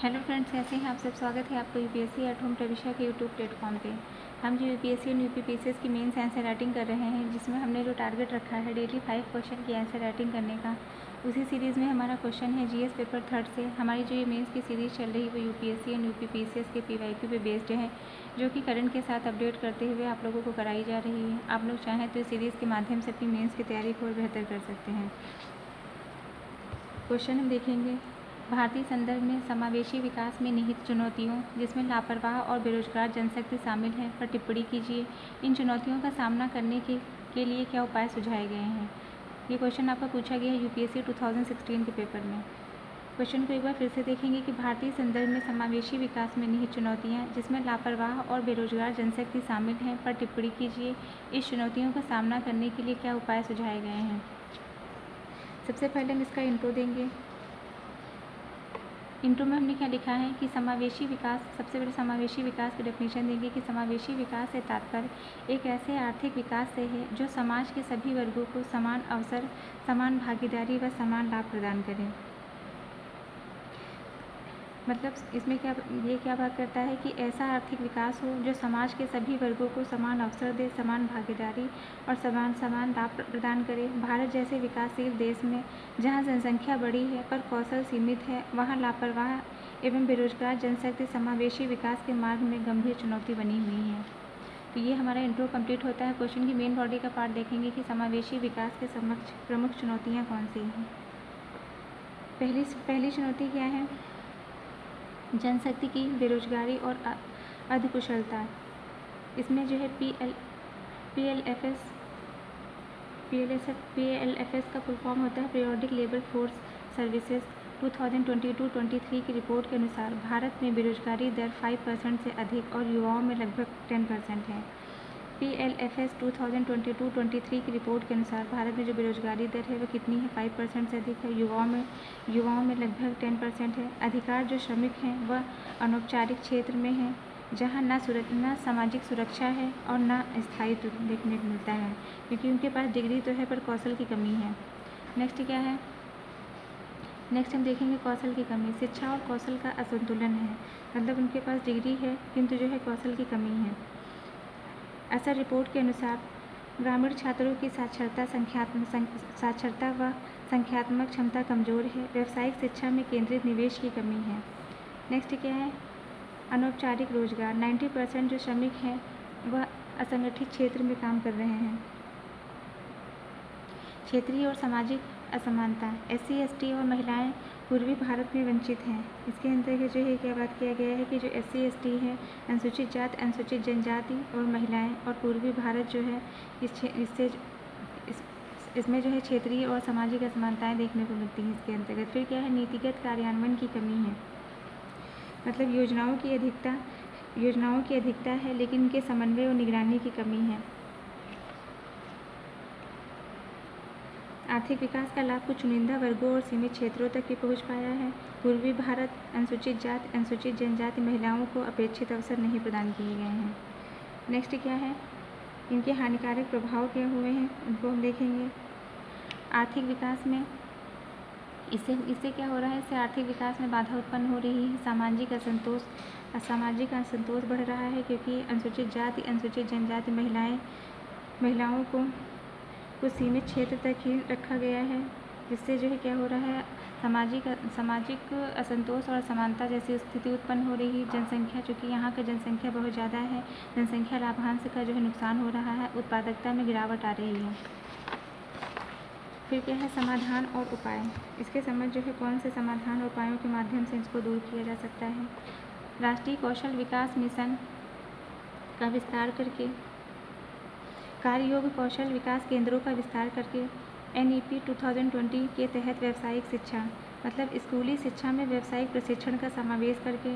Hello friends, कैसे हैं आप सब। स्वागत है आपको यूपीएससी एट होम प्रविशा के यूट्यूब प्लेटफॉर्म पे। हम जो यूपीएससी और यूपीपीसीएस की मेंस आंसर राइटिंग कर रहे हैं, जिसमें हमने जो टारगेट रखा है डेली 5 क्वेश्चन की आंसर राइटिंग करने का, उसी सीरीज़ में हमारा क्वेश्चन है जीएस पेपर 3 से। हमारी जो ये मेंस की सीरीज़ चल रही है वो यूपीएससी और यूपीपीसीएस के पीवाईक्यू पे बेस्ड है, जो कि करंट के साथ अपडेट करते हुए आप लोगों को कराई जा रही है। आप लोग चाहें तो इस सीरीज़ के माध्यम से अपनी मेन्स की तैयारी को और बेहतर कर सकते हैं। क्वेश्चन हम देखेंगे, भारतीय संदर्भ में समावेशी विकास में निहित चुनौतियों, जिसमें लापरवाह और बेरोजगार जनशक्ति शामिल है, पर टिप्पणी कीजिए। इन चुनौतियों का सामना करने के लिए क्या उपाय सुझाए गए हैं। ये क्वेश्चन आपका पूछा गया है यूपीएससी 2016 के पेपर में। क्वेश्चन को एक बार फिर से देखेंगे कि भारतीय संदर्भ में समावेशी विकास में निहित चुनौतियाँ, जिसमें लापरवाह और बेरोजगार जनशक्ति शामिल हैं, पर टिप्पणी कीजिए। इस चुनौतियों का सामना करने के लिए क्या उपाय सुझाए गए हैं। सबसे पहले हम इसका इंट्रो देंगे। इंट्रो में हमने क्या लिखा है कि समावेशी विकास, सबसे पहले समावेशी विकास की डेफिनेशन देंगे कि समावेशी विकास से तात्पर्य एक ऐसे आर्थिक विकास से है जो समाज के सभी वर्गों को समान अवसर, समान भागीदारी व समान लाभ प्रदान करे। मतलब इसमें क्या बात करता है कि ऐसा आर्थिक विकास हो जो समाज के सभी वर्गों को समान अवसर दे, समान भागीदारी और समान लाभ प्रदान करे। भारत जैसे विकासशील देश में जहां जनसंख्या बड़ी है पर कौशल सीमित है, वहां लापरवाह एवं बेरोजगार जनशक्ति समावेशी विकास के मार्ग में गंभीर चुनौती बनी हुई है। तो ये हमारा इंट्रो कंप्लीट होता है। क्वेश्चन की मेन बॉडी का पार्ट देखेंगे कि समावेशी विकास के समक्ष प्रमुख चुनौतियाँ कौन सी हैं। पहली चुनौती क्या है, जनशक्ति की बेरोजगारी और अधकुशलता। इसमें जो है PLFS का फुल फॉर्म होता है पीरियोडिक लेबर फोर्स सर्विसेज। 2022-23 की रिपोर्ट के अनुसार भारत में बेरोजगारी दर 5% से अधिक और युवाओं में लगभग 10% है। PLFS 2022-23 की रिपोर्ट के अनुसार भारत में जो बेरोजगारी दर है वो कितनी है, 5% से अधिक है। युवाओं में लगभग 10% है। अधिकार जो श्रमिक हैं वह अनौपचारिक क्षेत्र में हैं, जहां न सामाजिक सुरक्षा है और न स्थायित्व देखने को मिलता है, क्योंकि उनके पास डिग्री तो है पर कौशल की कमी है। नेक्स्ट क्या है, नेक्स्ट हम देखेंगे कौशल की कमी। शिक्षा और कौशल का असंतुलन है, मतलब उनके पास डिग्री है किंतु जो है कौशल की कमी है। असर रिपोर्ट के अनुसार ग्रामीण छात्रों की साक्षरता व संख्यात्मक क्षमता कमज़ोर है। व्यावसायिक शिक्षा में केंद्रित निवेश की कमी है। नेक्स्ट क्या है, अनौपचारिक रोजगार। 90% जो श्रमिक हैं वह असंगठित क्षेत्र में काम कर रहे हैं। क्षेत्रीय और सामाजिक असमानता। SC, ST और महिलाएं पूर्वी भारत में वंचित हैं। इसके अंतर्गत जो है क्या बात किया गया है कि जो SC, ST है, अनुसूचित जाति, अनुसूचित जनजाति और महिलाएं और पूर्वी भारत जो है इसमें जो है क्षेत्रीय और सामाजिक असमानताएं देखने को मिलती हैं इसके अंतर्गत। फिर क्या है, नीतिगत कार्यान्वयन की कमी है, मतलब योजनाओं की अधिकता है लेकिन इनके समन्वय और निगरानी की कमी है। आर्थिक विकास का लाभ कुछ चुनिंदा वर्गों और सीमित क्षेत्रों तक ही पहुंच पाया है। पूर्वी भारत अनुसूचित जाति, अनुसूचित जनजाति महिलाओं को अपेक्षित अवसर नहीं प्रदान किए गए हैं। नेक्स्ट क्या है, इनके हानिकारक प्रभाव क्या हुए हैं उनको हम देखेंगे। आर्थिक विकास में इससे क्या हो रहा है, इससे आर्थिक विकास में बाधा उत्पन्न हो रही है। सामाजिक असंतोष बढ़ रहा है, क्योंकि अनुसूचित जाति, अनुसूचित जनजाति महिलाओं को कुछ सीमित क्षेत्र तक ही रखा गया है, जिससे जो है क्या हो रहा है, सामाजिक असंतोष और असमानता जैसी स्थिति उत्पन्न हो रही है। जनसंख्या, चूँकि यहाँ का जनसंख्या बहुत ज़्यादा है, जनसंख्या लाभांश का जो है नुकसान हो रहा है, उत्पादकता में गिरावट आ रही है। फिर क्या है, समाधान और उपाय। इसके समझ जो है कौन से समाधान और उपायों के माध्यम से इसको दूर किया जा सकता है। राष्ट्रीय कौशल विकास मिशन का विस्तार करके, कार्य योग्य कौशल विकास केंद्रों का विस्तार करके, NEP 2020 के तहत व्यावसायिक शिक्षा, मतलब स्कूली शिक्षा में व्यावसायिक प्रशिक्षण का समावेश करके,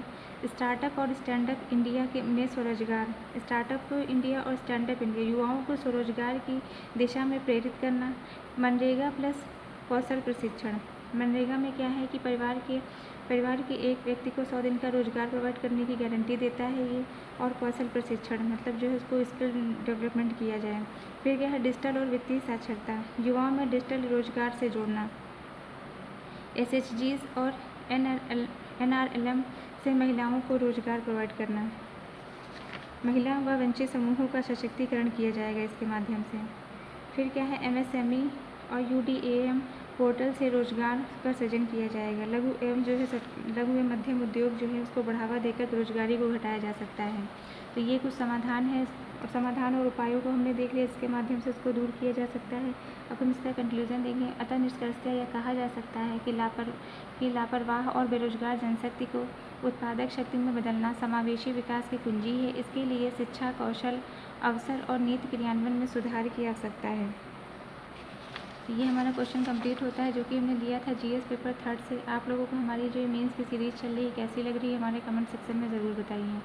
स्टार्टअप और स्टैंडअप इंडिया में स्वरोजगार, स्टार्टअप इंडिया और स्टैंडअप इंडिया, युवाओं को स्वरोजगार की दिशा में प्रेरित करना। मनरेगा प्लस कौशल प्रशिक्षण। मनरेगा में क्या है कि परिवार के एक व्यक्ति को 100 दिन का रोजगार प्रोवाइड करने की गारंटी देता है ये। और कौशल प्रशिक्षण मतलब जो है उसको स्किल डेवलपमेंट किया जाए। फिर क्या है, डिजिटल और वित्तीय साक्षरता, युवाओं में डिजिटल रोजगार से जोड़ना। SHGs और NRLM से महिलाओं को रोजगार प्रोवाइड करना। महिला व वंचित समूहों का सशक्तिकरण किया जाएगा इसके माध्यम से। फिर क्या है, MSME और UDAM पोर्टल से रोजगार का सृजन किया जाएगा। लघु एवं मध्यम उद्योग जो है उसको बढ़ावा देकर बेरोजगारी को घटाया जा सकता है। तो ये कुछ समाधान और उपायों को हमने देख लिया, इसके माध्यम से उसको दूर किया जा सकता है। अब हम इसका कंक्लूजन देंगे। अतः निष्कर्षतः यह कहा जा सकता है कि लापरवाह और बेरोजगार जनशक्ति को उत्पादक शक्ति में बदलना समावेशी विकास की कुंजी है। इसके लिए शिक्षा, कौशल, अवसर और नीति क्रियान्वयन में सुधार की आवश्यकता है। ये हमारा क्वेश्चन कंप्लीट होता है जो कि हमने दिया था GS पेपर 3 से। आप लोगों को हमारी जो मेंस की सीरीज़ चल रही है कैसी लग रही है हमारे कमेंट सेक्शन में ज़रूर बताइए।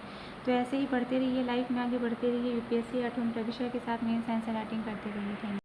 तो ऐसे ही पढ़ते रहिए, लाइफ में आगे बढ़ते रहिए, UPSC 8वें प्रविष्ट के साथ मेंस एंसर राइटिंग करते रहिए। Thank you.